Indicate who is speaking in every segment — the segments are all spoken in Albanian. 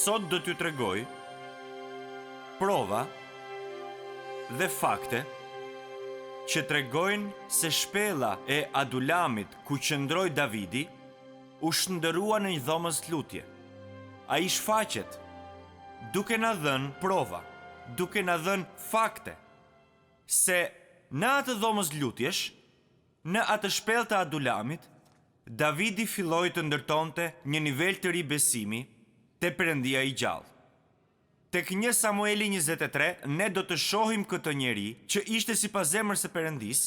Speaker 1: Sot do t'ju tregoj prova dhe fakte që tregojnë se shpella e Adulamit ku qëndroi Davidi u shndërrua në një dhomës lutje. Ai shfaqet duke na dhënë prova, duke na dhënë fakte se në atë dhomës lutjesh, në atë shpellë të Adulamit, Davidi filloi të ndërtonte një nivel të ri besimi te Perëndia i gjallë. Tek 1 Samueli 23, ne do të shohim këtë njeri që ishte sipas zemrës së Perëndis,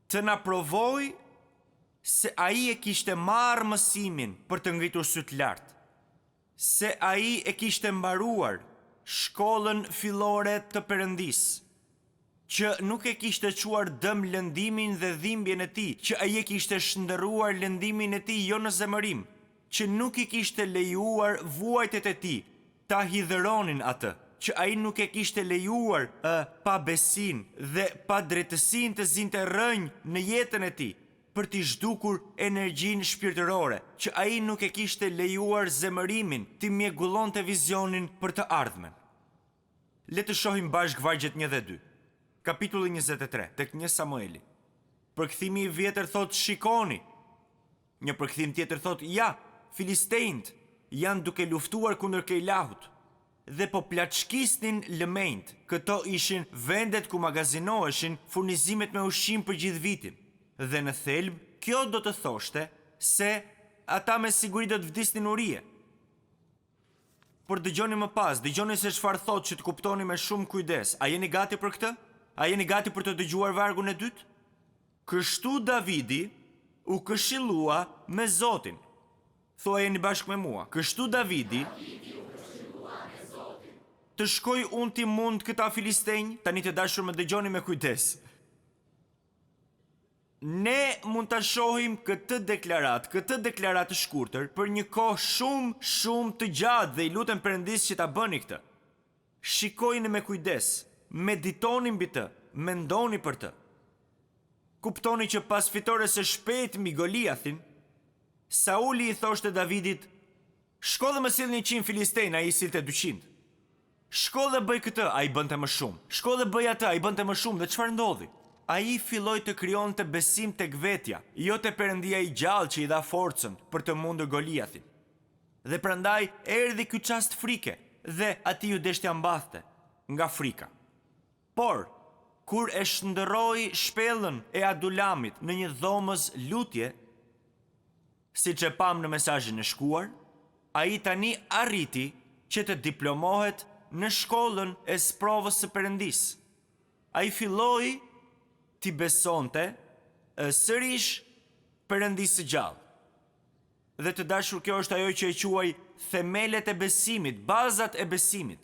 Speaker 1: të na provoj se ai e kishte marrë mësimin për të ngritur sy të lartë, se ai e kishte mbaruar shkollën fillore të Perëndis, që nuk e kishte quar dëm lëndimin dhe dhimbjen e tij, që ai e kishte shndërruar lëndimin e tij jo në zemërim, që nuk i kishte lejuar vuajtjet e tij ta hidhëronin atë, që ai nuk e kishte lejuar pa besin dhe pa drejtësin të zinte rënjë në jetën e tij për t'i zhdukur energjinë shpirtërore, që ai nuk e kishte lejuar zemërimin t'i mjegullonte vizionin për të ardhmen. Le të shohim bashkë vargjet 1 dhe 2. Kapitulli 23, tek 1 Samueli. Përkthimi i vjetër thot shikoni. Një përkthim tjetër thot ja, filistejnët janë duke luftuar kundër Kejlahut dhe po plaçkisnin lëmenjt. Këto ishin vendet ku magazinoheshin furnizimet me ushqim për gjithë vitin. Dhe në thelb, kjo do të thoshte se ata me siguri do të vdisnin urije. Por dëgjoni më pas, dëgjoni se çfarë thot që të kuptoni me shumë kujdes. A jeni gati për këtë? A jeni gati për të dëgjuar vargun e dytë? Kështu Davidi u këshillua me Zotin. Thuajeni bashkë me mua. Kështu Davidi të shkoj unë ti mund këta filistejnë? Tani të dashur më dëgjoni me kujdes. Ne mund të shohim këtë deklarat të shkurtër për një kohë shumë të gjatë dhe i lutem Perëndis që ta bëni këtë. Shikojini me kujdes, meditoni mbi të, mendoni për të. Kuptoni që pas fitores së shpejtë mbi Goliathin, Sauli i thoshte Davidit: "Shko dhe më sill 100 filistejnë", ai i sillte 200. "Shko dhe bëj këtë", ai bënte më shumë. "Shko dhe bëj atë", ai bënte më shumë. Dhe çfarë ndodhi? Ai filloi të krijonte besim tek vetja, jo te Perëndia i gjallë që i dha forcën për të mundur Goliathin. Dhe prandaj erdhi ky çast frike dhe ati ju deshtja mbathte nga frika. Por kur e shndërroi shpellën e Adulamit në një dhomës lutje, siç e pam në mesazhin e shkuar, ai tani arriti që të diplomohet në shkollën e sprovës së Perëndis. Ai filloi ti besonte sërish Perëndisë së gjallë. Dhe të dashur, kjo është ajo që e quaj themelet e besimit, bazat e besimit.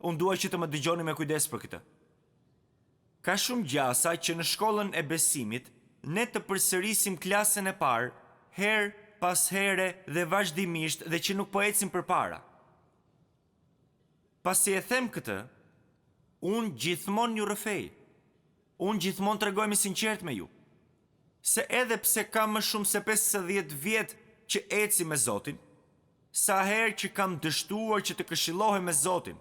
Speaker 1: Unë dua që të më dëgjoni me kujdes për këtë. Ka shumë gjasa që në shkollën e besimit ne të përsërisim klasën e parë, herë pas here dhe vazhdimisht dhe që nuk po ecim përpara. Pasi e them këtë, unë gjithmonë ju rrëfej. Unë gjithmonë tregoj me sinqert me ju. Se edhe pse kam më shumë se 50 vjet që eci me Zotin, sa herë që kam dështuar që të këshillohem me Zotin.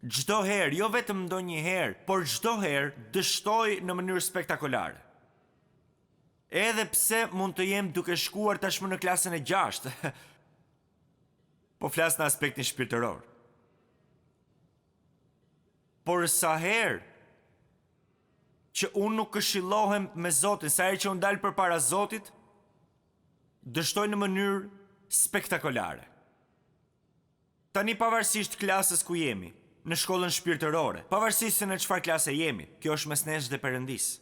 Speaker 1: Çdo herë, jo vetëm ndonjëherë, por çdo herë dështoj në mënyrë spektakolare. Edhe pse mund të jem duke shkuar tashmë në klasën e 6. Po flas në aspektin shpirtëror. Por sa herë që unë nuk këshillohem me Zotin, sa herë që unë dal përpara Zotit, dështoj në mënyrë spektakolare. Tani pavarësisht klasës ku jemi, në shkollën shpirtërore, pavarësisht se në çfarë klase jemi, kjo është mes nesh dhe Perëndis.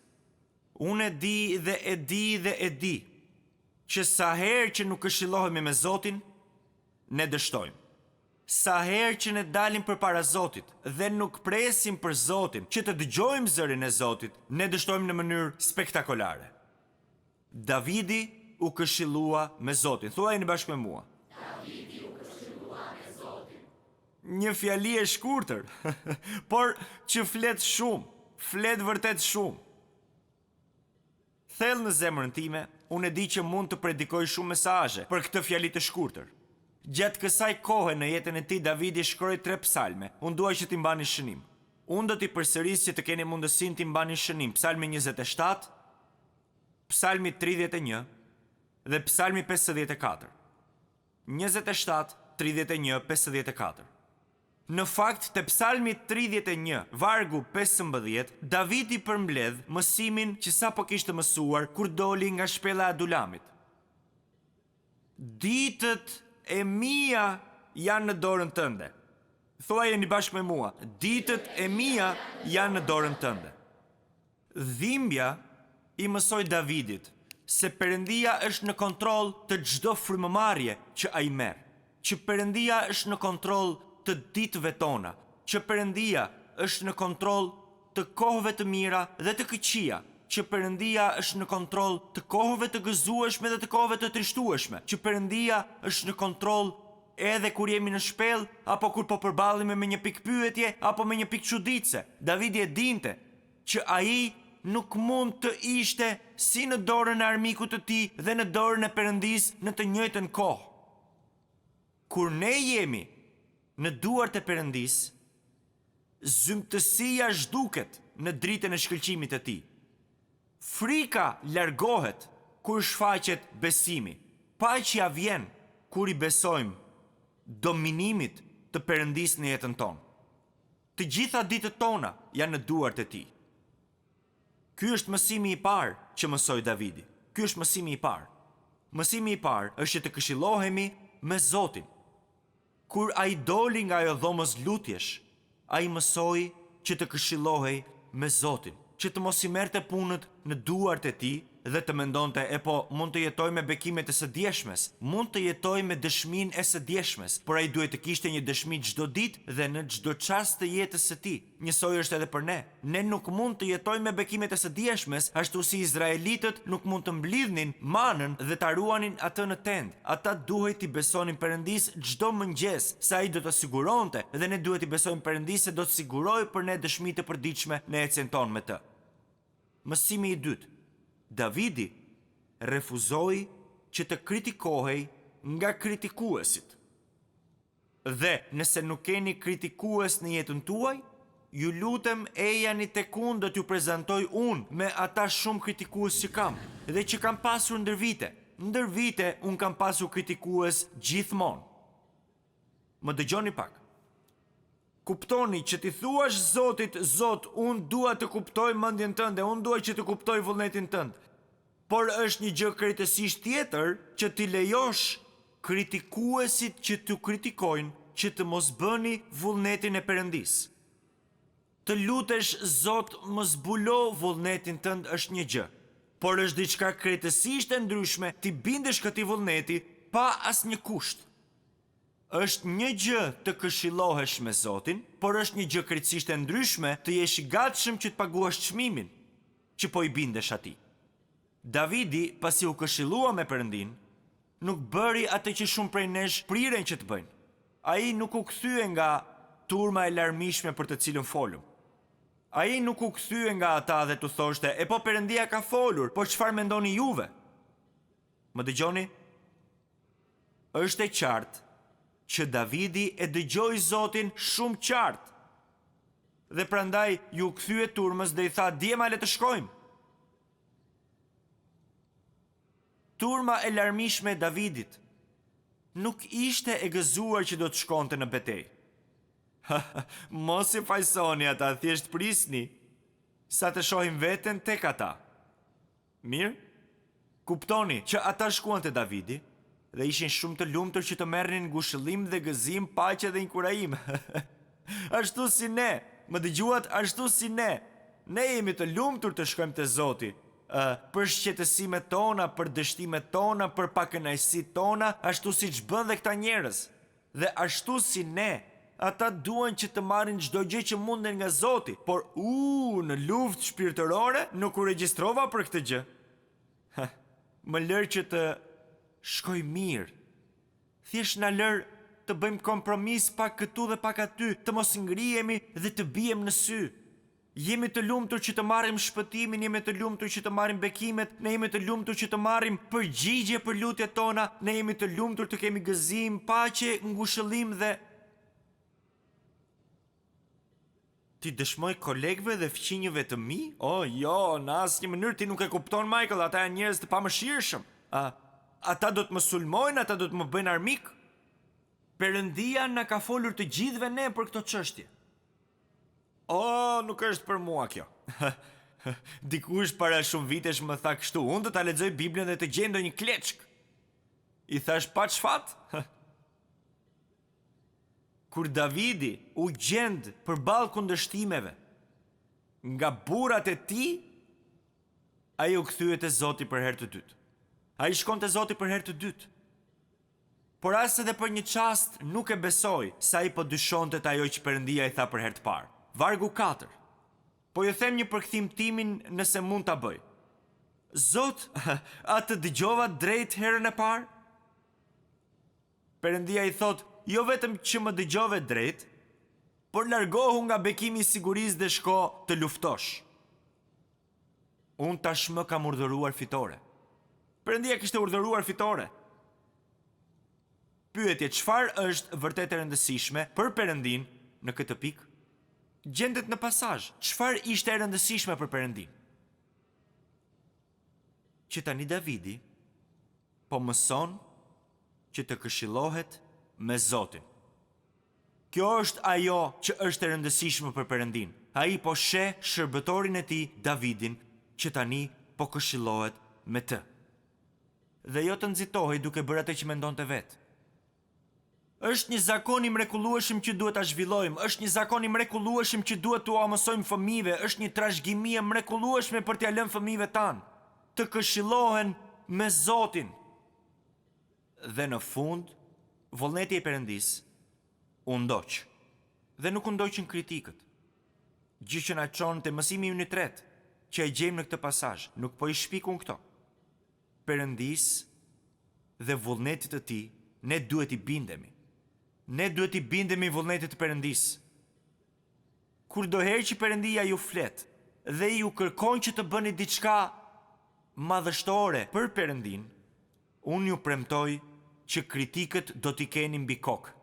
Speaker 1: Unë e di që sa herë që nuk këshillohemi me Zotin, ne dështojmë. Sa herë që ne dalim përpara Zotit dhe nuk presim për Zotin që të dëgjojmë zërin e Zotit, ne dështojmë në mënyrë spektakolare. Davidi u këshillua me Zotin. Thuajeni bashkë me mua.
Speaker 2: Davidi u këshillua me Zotin.
Speaker 1: Një fjali e shkurtër, por që flet shumë, flet vërtet shumë. Thellë në zemrën time, unë e di që mund të predikoj shumë mesazhe për këtë fjali të shkurtër. Gjatë kësaj kohe në jetën e tij Davidi shkroi 3 psalme. Unë dua që t'i mbani shënim. Unë do t'i përsëris që të keni mundësinë t'i mbani shënim. Psalmi 27, Psalmi 31 dhe Psalmi 54. 27, 31, 54. Në fakt, te Psalmi 31, vargu 15, Davidi përmbledh mësimin që sapo kishte mësuar kur doli nga shpella e Adulamit. Ditët e mia janë në dorën tënde. Thuajeni bashkë me mua, ditët e mia janë në dorën tënde. Dhimbja i mësoi Davidit se Perëndia është në kontroll të çdo frymëmarrje që ai merr, që Perëndia është në kontroll të ditëve tona, që Perëndia është në kontroll të kohëve të mira dhe të këqija, që Perëndia është në kontroll të kohëve të gëzueshme dhe të kohëve të trishtueshme, që Perëndia është në kontroll edhe kur jemi në shpellë apo kur po përballemi me një pikë pyetje apo me një pikë çuditëse. Davidi e dinte që ai nuk mund të ishte si në dorën e armikut të tij dhe në dorën e Perëndisë në të njëjtën kohë. Kur ne jemi në duart e Perëndisë, zymtësia zhduket në dritën e shkëlqimit të tij. Frika largohet kur shfaqet besimi. Paqja vjen kur i besojmë dominimit të Perëndisë në jetën tonë. Të gjitha ditët tona janë në duart e tij. Ky është mësimi i parë që mësoi Davidi. Ky është mësimi i parë. Mësimi i parë është që të këshillohemi me Zotin. Kur ai doli nga ajo dhomës lutjesh, ai mësoi që të këshillohej me Zotin, që të mos i merrte punët në duart e tij dhe të mendonte, mund të jetoj me bekimet e së djeshmes, mund të jetoj me dëshminë e së djeshmes, por ai duhet të kishte një dëshmi çdo ditë dhe në çdo çast të jetës së tij. Njësoj është edhe për ne. Ne nuk mund të jetojmë me bekimet e së djeshmes, ashtu si izraelitët nuk mund të mblidhnin manën dhe ta ruanin atë në tend. Ata duhet i besonin Perëndisë çdo mëngjes se ai do të siguronte dhe ne duhet i besojmë Perëndisë se do të sigurojë për ne dëshmi të përditshme në ecjen tonë me të. Mësimi i dytë. Davidi refuzoi që të kritikohej nga kritikuesit. Dhe nëse nuk keni kritikues në jetën tuaj, ju lutem ejani tek unë do t'ju prezantoj unë me ata shumë kritikues që kam dhe që kam pasur ndër vite. Ndër vite unë kam pasur kritikues gjithmonë. Më dëgjoni pak. Kuptoni që ti thuash Zotit, Zot, unë dua të kuptoj mendjen tënde, unë dua që të kuptoj vullnetin tënd. Por është një gjë krejtësisht tjetër që ti lejosh kritikuesit që t'ju kritikojnë që të mos bëni vullnetin e Perëndisë. Të lutesh Zot, më zbulo vullnetin tënd është një gjë, por është diçka krejtësisht e ndryshme ti bindesh këtij vullneti pa asnjë kusht. Është një gjë të këshillohesh me Zotin, por është një gjë krejtësisht e ndryshme të jesh i gatshëm që të paguash çmimin që po i bindesh atij. Davidi, pasi u këshillua me Perëndin, nuk bëri atë që shumë prej nesh priren që të bëjnë. Ai nuk u kthye nga turma e larmishme për të cilën folëm. Ai nuk u kthye nga ata dhe tu thoshte, Perëndia ka folur, po çfarë mendoni juve? Më dëgjoni? Është e qartë që Davidi e dëgjoi Zotin shumë qartë. Dhe prandaj ju kthye turmës dhe i tha, "Djema, le të shkojmë." Turma e larmishme e Davidit nuk ishte e gëzuar që do të shkonte në betejë. Mos i fajsoni ata, thjesht prisni sa të shohim veten tek ata. Mirë? Kuptoni që ata shkuan te Davidi dhe ishin shumë të lumtur që të merrnin ngushëllim dhe gëzim, paqe dhe inkurajim. Ashtu si ne, më dëgjuat, ashtu si ne. Ne jemi të lumtur të shkojmë te Zoti, për shqetësimet tona, për dështimet tona, për pakënaqësitë tona, ashtu siç bën dhe këta njerëz. Dhe ashtu si ne, ata duan që të marrin çdo gjë që munden nga Zoti, por në luftë shpirtërore nuk u regjistrova për këtë gjë. Më lër që të shkoj mirë. Thjesht na lër të bëjmë kompromis pak këtu dhe pak aty, të mos ngrihemi dhe të bijem në sy. Jemi të lumtur që të marrim shpëtimin, jemi të lumtur që të marrim bekimet, ne jemi të lumtur që të marrim përgjigje për lutjet tona, ne jemi të lumtur të kemi gëzim, paqe, ngushëllim dhe ti dëshmoj kolegëve dhe fëmijëve të mi? Jo, në asnjë mënyrë ti nuk e kupton, Michael, ata janë njerëz të pamëshirshëm. Ata do të më sulmojnë, ata do të më bëjnë armik. Perëndia na ka folur të gjithëve ne për këtë çështje. Nuk është për mua kjo. Dikush para shumë vitesh më tha kështu, unë do ta lexoj Biblën dhe të gjej ndonjë kleçk. I thash pa çfat? Kur Davidi u gjend përballë kundërshtimeve nga burrat e tij, ai u kthye te Zoti për herë të dytë. Ai shkon te Zoti për herë të dytë. Por as edhe për një çast nuk e besoi se ai po dyshonte te ajo që Perëndia i tha për herë të parë. Vargu 4. Po ju them një përkthim timin nëse mund ta bëj. Zot, a të dëgjova drejt herën e parë? Perëndia i thot, jo vetëm që më dëgjove drejt, por largohu nga bekimi i sigurisë dhe shko të luftosh. Unë tashmë kam urdhëruar fitore. Perëndia kishte urdhëruar fitore. Pyetje, çfarë është vërtet e rëndësishme për Perëndin në këtë pikë? Gjendet në pasazh. Çfarë ishte e rëndësishme për Perëndin? Që tani Davidi po mëson që të këshillohet me Zotin. Kjo është ajo që është e rëndësishme për Perëndin. Ai po sheh shërbëtorin e tij, Davidin, që tani po këshillohet me të. Dhe jo të nxitohej duke bërë atë që mendonte vetë. Është një zakon i mrekullueshëm që duhet ta zhvillojmë, është një zakon i mrekullueshëm që duhet t'u mësojmë fëmijëve, është një trashëgimi e mrekullueshme për t'ia lënë fëmijëve tanë të këshillohen me Zotin. Dhe në fund, vullneti i Perëndis u ndoq. Dhe nuk u ndoqën kritikët. Gjë që na çon te mësimi i tretë, që e gjejmë në këtë pasazh, nuk po i shpikun këto. Perëndis dhe vullnetit të tij, ne duhet i bindemi. Ne duhet i bindemi vullnetit të Perëndis. Kurdoherë që Perëndia ju flet dhe ju kërkon që të bëni diçka madhështore për Perëndin, unë ju premtoj që kritikët do t'i keni mbi kokë.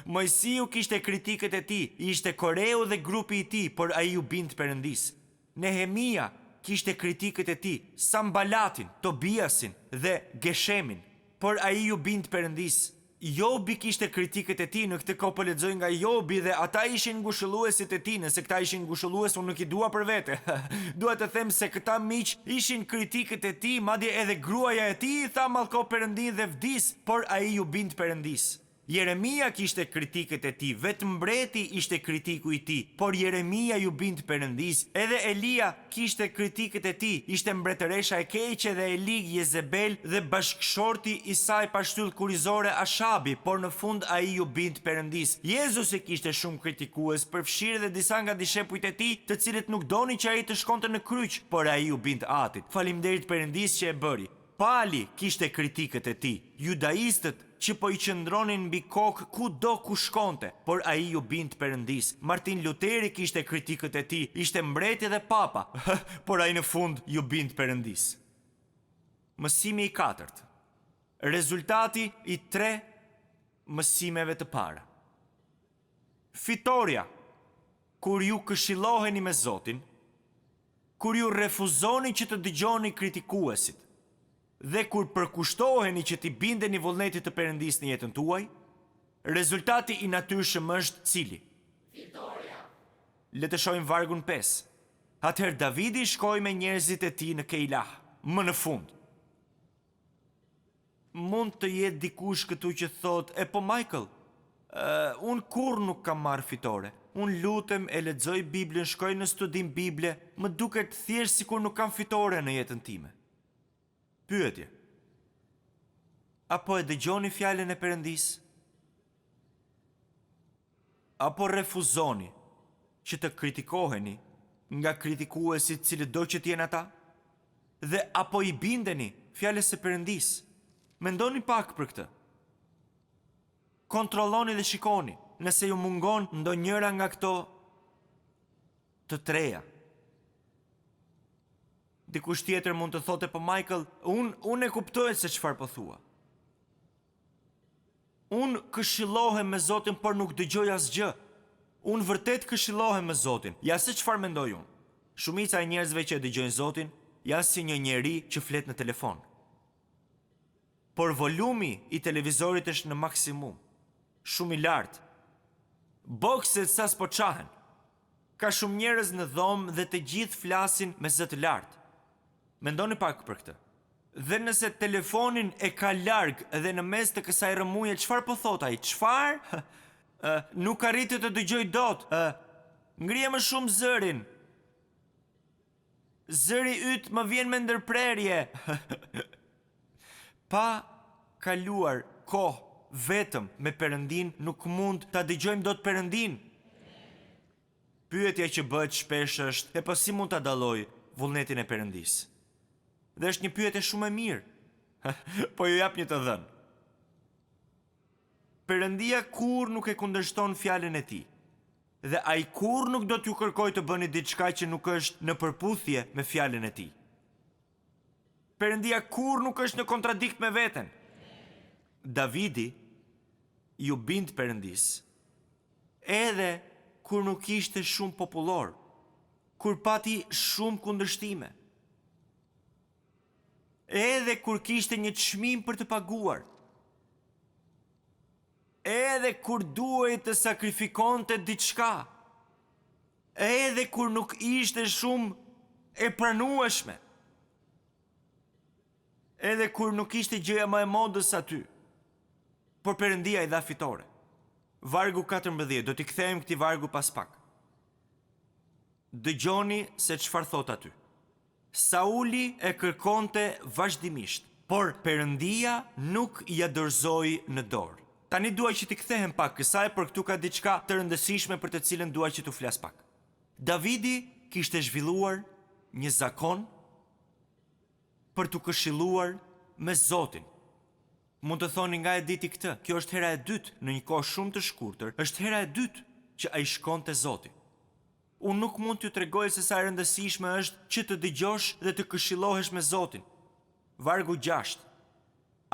Speaker 1: Mojsiu kishte kritikët e tij, ishte Koreu dhe grupi i tij, por ai u bind Perëndis. Nehemia kishte kritikët e tij, Sambalatin, Tobiasin dhe Geshemin, por ai u bind Perëndis. Jobi kishte kritikët e tij, në këtë kohë po lexoj nga Jobi dhe ata ishin ngushëlluesit e tij, nëse këta ishin ngushëllues unë nuk i dua për vete. Dua të them se këta miq ishin kritikët e tij, madje edhe gruaja e tij i tha mallko Perëndin dhe vdis, por ai u bind Perëndis. Jeremia kishte kritikët e tij, vetëm mbreti ishte kritiku i tij, por Jeremia ju bind Perëndis. Edhe Elia kishte kritikët e tij, ishte mbretëresha e keqe dhe Eli, Jezebel dhe bashkëshorti i saj pashtyll kurizore Ashabi, por në fund ai ju bind Perëndis. Jezusi kishte shumë kritikues, përfshirë dhe disa nga dishepujt e tij, të cilët nuk donin që ai të shkonte në kryq, por ai ju bind atit. Faleminderit Perëndis që e bëri. Pali kishte kritikët e tij, judaistët që po i qëndronin mbi kokë kudo ku shkonte, por ai ju bind Perëndis. Martin Luteri kishte kritikët e tij, ishte mbreti dhe papa, por ai në fund ju bind Perëndis. Mësimi i 4. Rezultati i 3 mësimeve të para. Fitoria, kur ju këshilloheni me Zotin, kur ju refuzoni që të dëgjoni kritikuesit, dhe kur përkushtoheni që t'i bindeni vullnetit të Perëndis në jetën tuaj, rezultati i natyrshëm është cili?
Speaker 2: Fitoria.
Speaker 1: Le të shohim vargun 5. Atëherë Davidi shkoi me njerëzit e tij në Keilah, më në fund. Mund të jetë dikush këtu që thot, po Michael, unë kur nuk kam marrë fitore. Unë lutem, e lexoj Biblën, shkoj në studim Bible, më duket thjesht sikur nuk kam fitore në jetën time. Pyetje. Apo e dëgjoni fjalën e Perëndis? Apo refuzoni që të kritikoheni nga kritikuesit cilët do që t'jenë ata? Dhe apo i bindeni fjalës së Perëndis? Mendoni pak për këtë. Kontrolloni dhe shikoni, nëse ju mungon ndonjëra nga këto të treja. Dikush tjetër mund të thote, po Michael, unë e kuptoj se çfarë po thua. Unë këshillohem me Zotin, por nuk dëgjoj asgjë. Unë vërtet këshillohem me Zotin. Ja se çfarë mendoj unë. Shumica e njerëzve që dëgjojnë Zotin janë si një njeri që flet në telefon. Por volumi i televizorit është në maksimum, shumë i lartë. Bokset sa s'po qahen. Ka shumë njerëz në dhomë dhe të gjithë flasin me zë të lartë. Mendoni pak për këtë. Dhe nëse telefonin e ka larg dhe në mes të kësaj rëmuje, çfarë po thot ai? Çfarë? Nuk arriti të dëgjoj dot. Ngrije më shumë zërin. Zëri yt më vjen me ndërprerje. Pa kaluar kohë vetëm me Perëndin, nuk mund ta dëgjojmë dot Perëndin. Pyetja që bëhet shpesh është, po si mund ta dalloj vullnetin e Perëndis? Dhe është një pyetje shumë e mirë. Po ju jap një të dhënë. Perëndia kur nuk e kundërshton fjalën e tij. Dhe ai kur nuk do t'ju kërkoj të bëni diçka që nuk është në përputhje me fjalën e tij. Perëndia kur nuk është në kontradikt me veten. Davidi ju bind Perëndis, edhe kur nuk ishte shumë popullor, kur pati shumë kundërshtime, edhe kur kishte një çmim për të paguar, edhe kur duhej të sakrifikonte diçka, edhe kur nuk ishte shumë e pranueshme, edhe kur nuk ishte gjëja më e modës aty. Por Perëndia i dha fitore. Vargu 14, do t'i kthejmë këtij vargu pas pak. Dëgjoni se çfarë thot aty. Sauli e kërkonte vazhdimisht, por Perëndia nuk ja dorëzoi në dorë. Tani dua që t'i kthehem pak kësaj, por këtu ka diçka të rëndësishme për të cilën dua që t'u flas pak. Davidi kishte zhvilluar një zakon për t'u këshilluar me Zotin. Mund të thoni nga e diti këtë, kjo është hera e dytë në një kohë shumë të shkurtër, është hera e dytë që ai shkon te Zoti. Unë nuk mund t'ju tregoj se sa e rëndësishme është që të dëgjosh dhe të këshillohesh me Zotin. Vargu 6.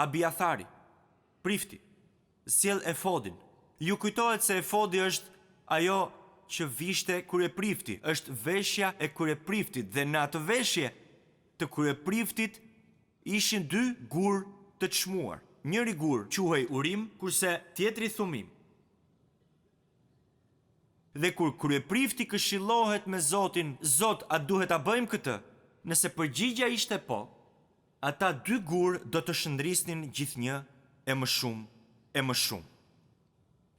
Speaker 1: Abiathari, prifti, sjell efodin. Ju kujtohet se efodi është ajo që vishte kryeprifti, është veshja e kryepriftit, dhe në atë veshje të kryepriftit ishin dy gur të çmuar. Njëri gur quhej Urim, kurse tjetri Thumim. Dhe kur kryeprifti këshillohet me Zotin, Zot, a duhet ta bëjmë këtë? Nëse përgjigja ishte po, ata dy gur do të shndrisnin gjithnjë e më shumë e më shumë.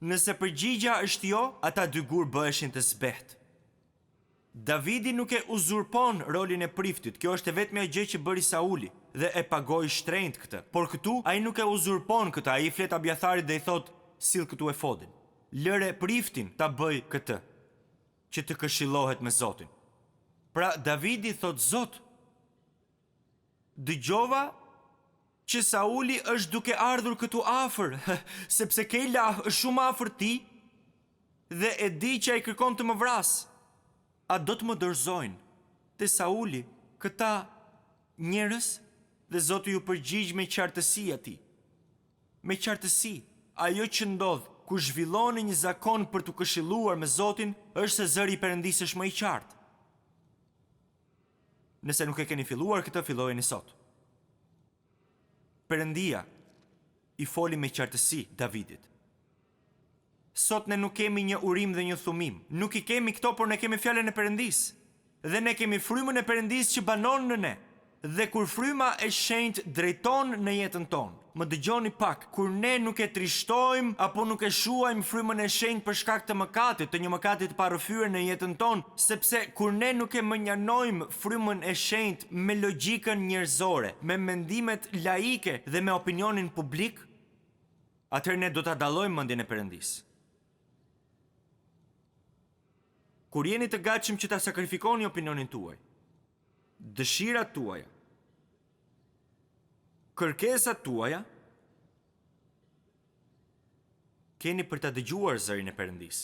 Speaker 1: Nëse përgjigja është jo, ata dy gur bëheshin të zbehtë. Davidi nuk e uzurpon rolin e priftit, kjo është e vetmja gjë që bëri Sauli, dhe e pagoi shtrenjtë këtë. Por këtu ai nuk e uzurpon këtë, ai flet Abiatharit dhe i thot, sill këtu efodin. Lëre priftin ta bëj këtë, që të këshillohet me Zotin. Pra Davidi thot, Zot, dëgjova që Sauli është duke ardhur këtu afër, sepse Keila është shumë afër ti, dhe e di që ai kërkon të më vrasë. A do të më dorëzojnë te Sauli këta njerëz? Dhe Zoti ju përgjigj me qartësi atij. Me qartësi, ajo që ndodh kur zhvilloni një zakon për të këshilluar me Zotin, është se zëri i Perëndis është më i qartë. Nëse nuk e keni filluar këtë, fillojeni sot. Perëndia i foli me qartësi Davidit. Sot ne nuk kemi një Urim dhe një Thumim. Nuk i kemi këto, por ne kemi fjalën e Perëndis. Dhe ne kemi frymën e Perëndis që banon në ne. Dhe kur fryma e shenjtë drejton në jetën tonë, më dëgjoni pak, kur ne nuk e trishtojmë apo nuk e shuajmë frymën e shenjtë për shkak të mëkatit, të një mëkati të parrëfyer në jetën tonë, sepse kur ne nuk e mënjanojmë frymën e shenjtë me logjikën njerëzore, me mendimet laike dhe me opinionin publik, atëherë ne do ta dallojmë mendjen e Perëndis. Kur jeni të gatshëm që ta sakrifikoni opinionin tuaj, dëshirat tuaja, kërkesat tuaja, keni për ta dëgjuar zërin e Perëndis.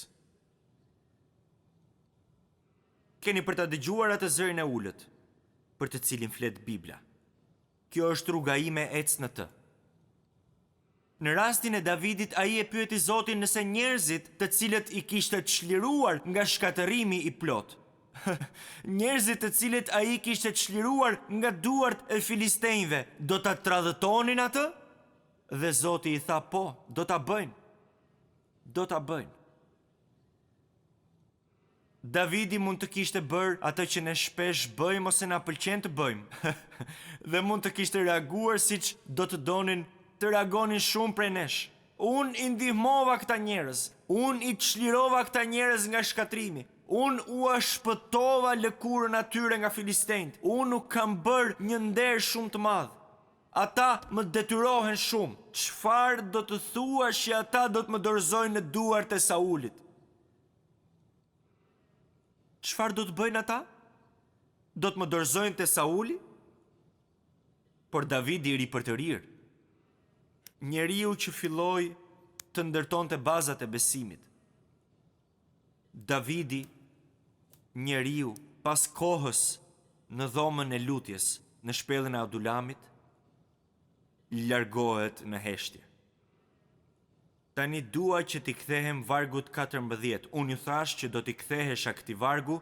Speaker 1: Keni për ta dëgjuar atë zërin e ullët, për të cilin flet Bibla. Kjo është rruga ime, ec në të. Në rastin e Davidit, ai e pyeti Zotin nëse njerëzit të cilët i kishte çliruar nga shkatërrimi i plot, njerëzit të cilët ai kishte çliruar nga duart e filistejnëve, do ta tradhtonin atë? Dhe Zoti i tha, po, do ta bëjnë. Do ta bëjnë. Davidi mund të kishte bërë atë që ne shpesh bëjmë ose na pëlqen të bëjmë. Dhe mund të kishte reaguar siç do të donin të reagonin shumë prej nesh. Unë i ndihmova këta njerëz. Unë i çlirova këta njerëz nga shkatrimi. Unë u shpëtova lëkurën atyre nga filistejnët. Unë u kam bërë një nder shumë të madh. Ata më detyrohen shumë. Çfarë do të thuash që ata do të më dorëzojnë në duart e Saulit? Çfarë do të bëjnë ata? Do të më dorëzojnë te Sauli? Por Davidi ri për të rirë. Njeriu që filloi të ndërtonte bazat e besimit. Davidi, njeriu pas kohës në dhomën e lutjes, në shpellën e Adulamit, largohet në heshtje. Tani dua që t'i kthehem vargut 14. Unë ju thash që do t'i kthehesha këtij vargu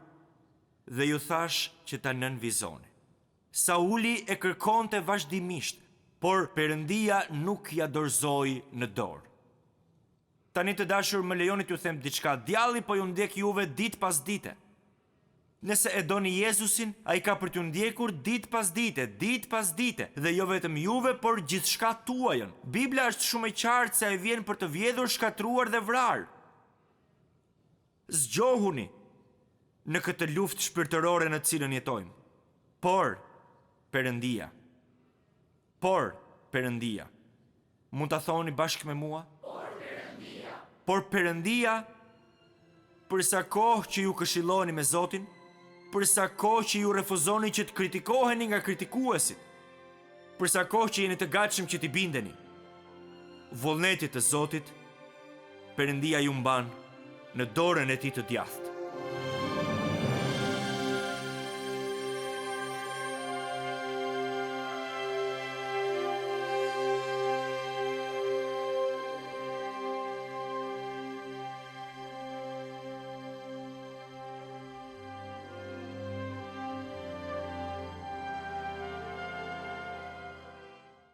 Speaker 1: dhe ju thash që ta nënvizoni. Sauli e kërkonte vazhdimisht, por Perëndia nuk ja dorëzoi në dorë. Tani të dashur, më lejoni t'ju them diçka. Djalli po ju ndjek juve ditë pas dite. Nëse e doni Jezusin, ai ka për t'ju ndjekur ditë pas dite, dhe jo vetëm juve, por gjithçka tuajën. Bibla është shumë e qartë se ai vjen për të vjedhur, shkatruar dhe vrarë. Zgjohuni në këtë luftë shpirtërore në cilën jetojmë. Por Perëndia. Mund ta thoni bashkë me mua? Por Perëndia, për sa kohë që ju këshilloni me Zotin, për sa kohë që ju refuzoni që të kritikoheni nga kritikuesit, për sa kohë që jeni të gatshëm që t'i bindeni, vullnetit të Zotit, Perëndia ju mban në dorën e tij të djathtë.